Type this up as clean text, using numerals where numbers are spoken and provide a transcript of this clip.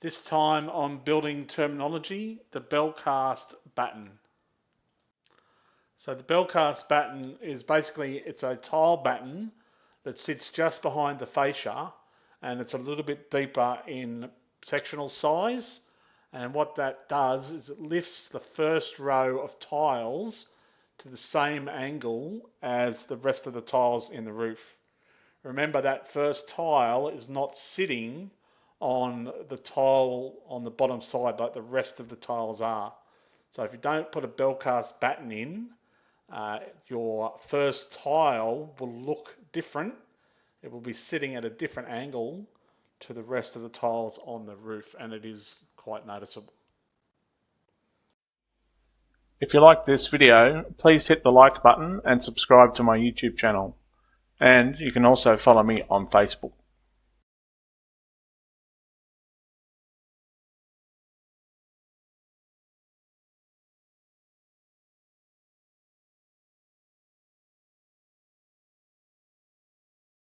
This time on building terminology, the Bellcast Batten. So the Bellcast Batten is basically, it's a tile batten that sits just behind the fascia, and it's a little bit deeper in sectional size. And what that does is it lifts the first row of tiles to the same angle as the rest of the tiles in the roof. Remember, that first tile is not sitting on the tile on the bottom side like the rest of the tiles are. So if you don't put a Bellcast batten in, your first tile will look different. It will be sitting at a different angle to the rest of the tiles on the roof, and it is quite noticeable. If you like this video, please hit the like button and subscribe to my YouTube channel. And you can also follow me on Facebook.